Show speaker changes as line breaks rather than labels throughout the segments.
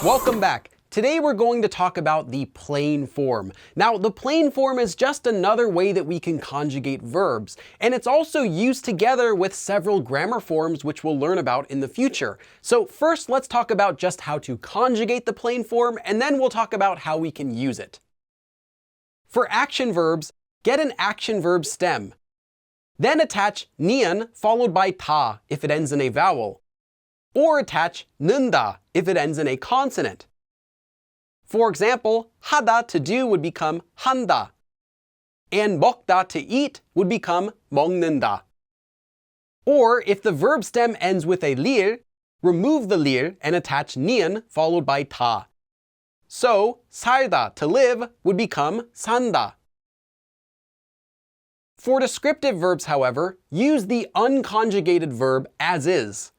Welcome back. Today we're going to talk about the plain form. Now, the plain form is just another way that we can conjugate verbs, and it's also used together with several grammar forms which we'll learn about in the future. So first, let's talk about just how to conjugate the plain form, and then we'll talk about how we can use it. For action verbs, get an action verb stem. Then attach nian followed by ta if it ends in a vowel, or attach 는다 if it ends in a consonant. For example, 하다 to do would become 한다, and 먹다 to eat would become 먹는다. Or if the verb stem ends with a lir, remove the lir and attach nian followed by ta. So, 살다 to live would become 산다. For descriptive verbs, however, use the unconjugated verb as is.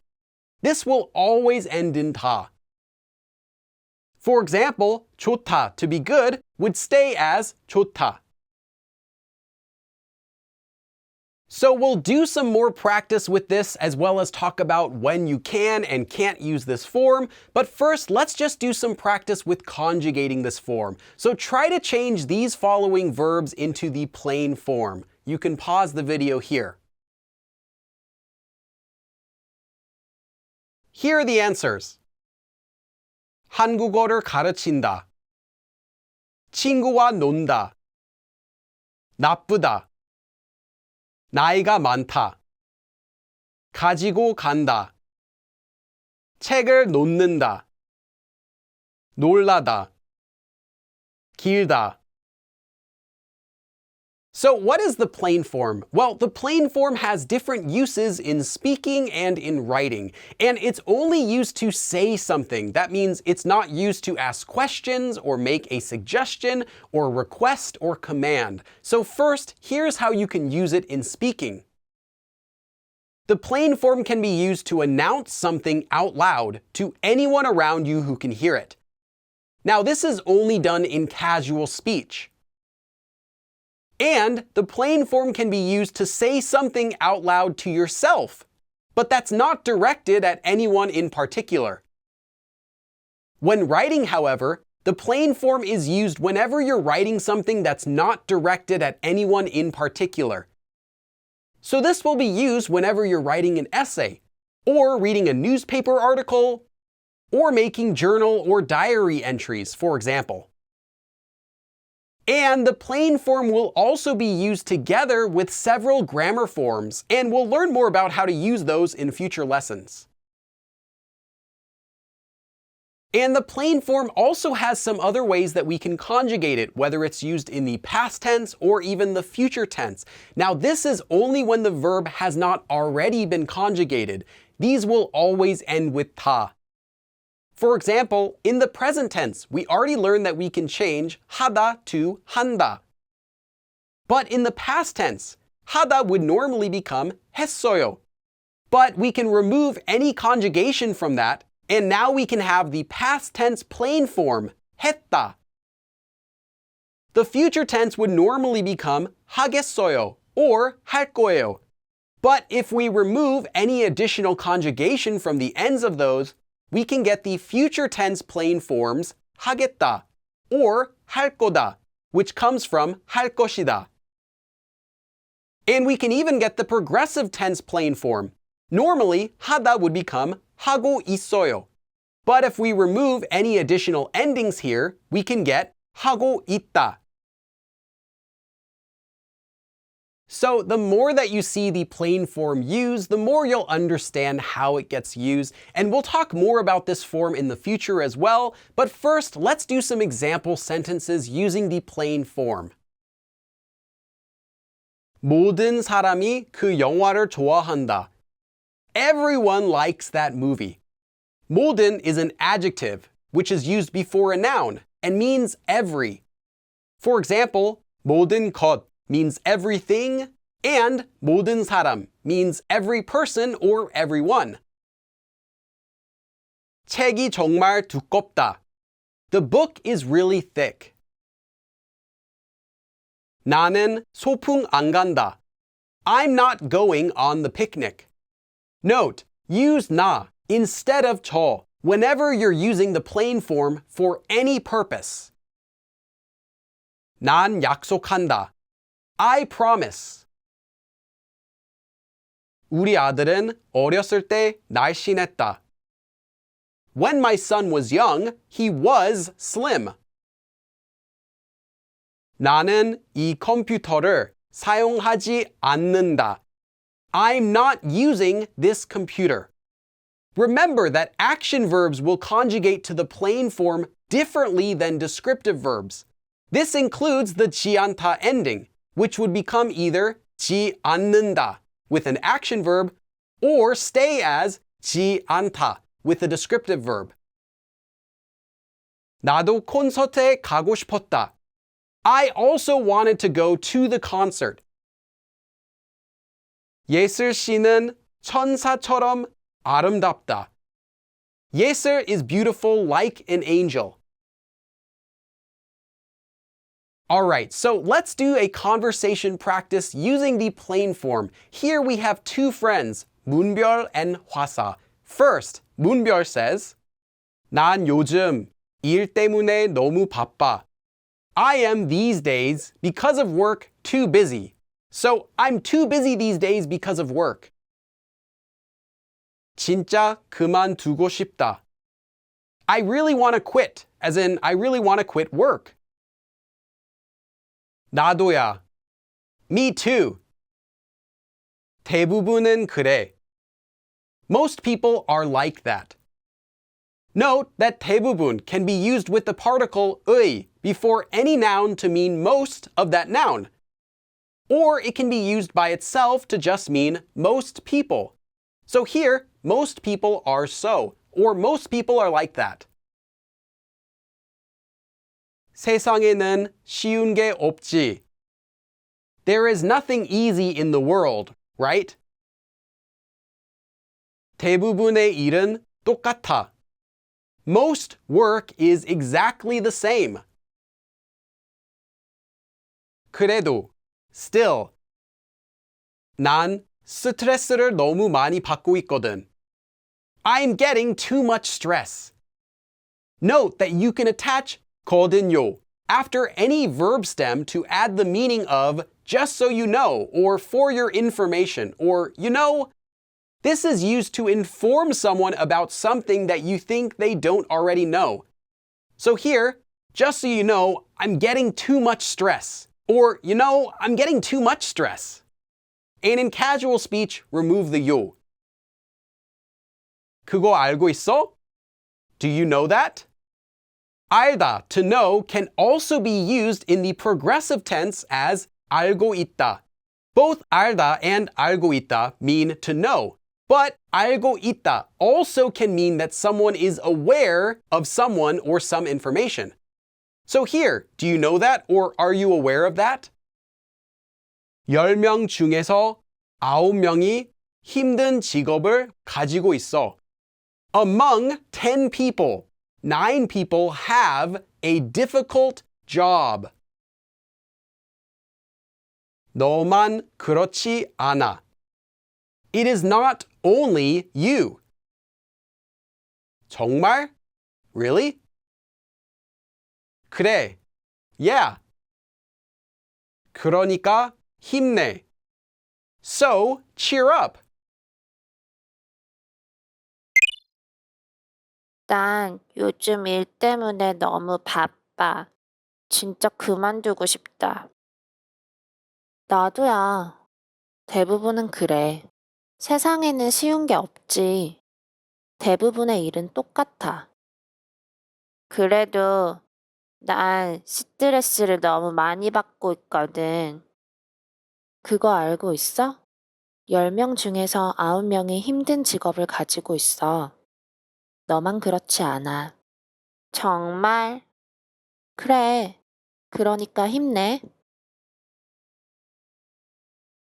This will always end in ta. For example, 좋다, to be good, would stay as 좋다. So we'll do some more practice with this as well as talk about when you can and can't use this form, but first let's just do some practice with conjugating this form. So try to change these following verbs into the plain form. You can pause the video here. Here are the answers. 한국어를 가르친다. 친구와 논다. 나쁘다. 나이가 많다. 가지고 간다. 책을 놓는다. 놀라다. 길다. So what is the plain form? Well, the plain form has different uses in speaking and in writing, and it's only used to say something. That means it's not used to ask questions or make a suggestion or request or command. So first, here's how you can use it in speaking. The plain form can be used to announce something out loud to anyone around you who can hear it. Now, this is only done in casual speech. And the plain form can be used to say something out loud to yourself, but that's not directed at anyone in particular. When writing, however, the plain form is used whenever you're writing something that's not directed at anyone in particular. So this will be used whenever you're writing an essay, or reading a newspaper article, or making journal or diary entries, for example. And the plain form will also be used together with several grammar forms, and we'll learn more about how to use those in future lessons. And the plain form also has some other ways that we can conjugate it, whether it's used in the past tense or even the future tense. Now, this is only when the verb has not already been conjugated. These will always end with ta. For example, in the present tense, we already learned that we can change 하다 to 한다. But in the past tense, 하다 would normally become 했어요. But we can remove any conjugation from that, and now we can have the past tense plain form, 했다. The future tense would normally become 하겠어요 or 할 거예요. But if we remove any additional conjugation from the ends of those, we can get the future tense plain forms 하겠다 or 할 거다, which comes from 할 것이다. And we can even get the progressive tense plain form. Normally, 하다 would become 하고 있어요. But if we remove any additional endings here, we can get 하고 있다. So the more that you see the plain form used, the more you'll understand how it gets used, and we'll talk more about this form in the future as well, but first, let's do some example sentences using the plain form. 모든 사람이 그 영화를 좋아한다. Everyone likes that movie. 모든 is an adjective, which is used before a noun, and means every. For example, 모든 것 means everything, and 모든 사람 means every person or everyone. 책이 정말 두껍다. The book is really thick. 나는 소풍 안 간다. I'm not going on the picnic. Note, use 나 instead of 저 whenever you're using the plain form for any purpose. 난 약속한다. I promise. 우리 아들은 어렸을 때 날씬했다. When my son was young, he was slim. 나는 이 컴퓨터를 사용하지 않는다. I'm not using this computer. Remember that action verbs will conjugate to the plain form differently than descriptive verbs. This includes the 지 않다 ending, which would become either 지 않는다 with an action verb or stay as 지 않다 with a descriptive verb. 나도 콘서트에 가고 싶었다. I also wanted to go to the concert. 예슬 씨는 천사처럼 아름답다. 예슬 is beautiful like an angel. Alright, so let's do a conversation practice using the plain form. Here we have two friends, 문별 and 화사. First, 문별 says, 난 요즘 일 때문에 너무 바빠. I am these days, because of work, too busy. So I'm too busy these days because of work. 진짜 그만두고 싶다. I really want to quit, as in I really want to quit work. 나도야. Me too. 대부분은 그래. Most people are like that. Note that 대부분 can be used with the particle 의 before any noun to mean most of that noun. Or it can be used by itself to just mean most people. So here, most people are so, or most people are like that. 세상에는 쉬운 게 없지. There is nothing easy in the world, right? 대부분의 일은 똑같아. Most work is exactly the same. 그래도, still. 난 스트레스를 너무 많이 받고 있거든. I'm getting too much stress. Note that you can attach 거든요 after any verb stem to add the meaning of just so you know, or for your information, or you know. This is used to inform someone about something that you think they don't already know. So here, just so you know, I'm getting too much stress. Or, you know, I'm getting too much stress. And in casual speech, remove the 요. 그거 알고 있어? Do you know that? 알다, to know, can also be used in the progressive tense as 알고 있다. Both 알다 and 알고 있다 mean to know. But 알고 있다 also can mean that someone is aware of someone or some information. So here, do you know that or are you aware of that? 10명 중에서 9명이 힘든 직업을 가지고 있어. Among 10 people, 9 people have a difficult job. 너만 그렇지 않아. It is not only you. 정말? Really? 그래. Yeah. 그러니까 힘내. So, cheer up.
난 요즘 일 때문에 너무 바빠. 진짜 그만두고 싶다. 나도야. 대부분은 그래. 세상에는 쉬운 게 없지. 대부분의 일은 똑같아. 그래도 난 스트레스를 너무 많이 받고 있거든. 그거 알고 있어? 10명 중에서 9명이 힘든 직업을 가지고 있어. 너만 그렇지 않아. 정말? 그래. 그러니까 힘내.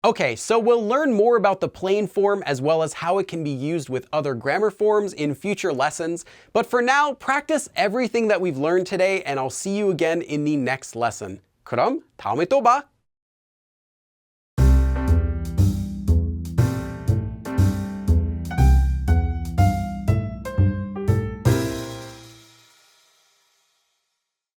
Okay, so we'll learn more about the plain form as well as how it can be used with other grammar forms in future lessons. But for now, practice everything that we've learned today and I'll see you again in the next lesson. 그럼 다음에 또 봐!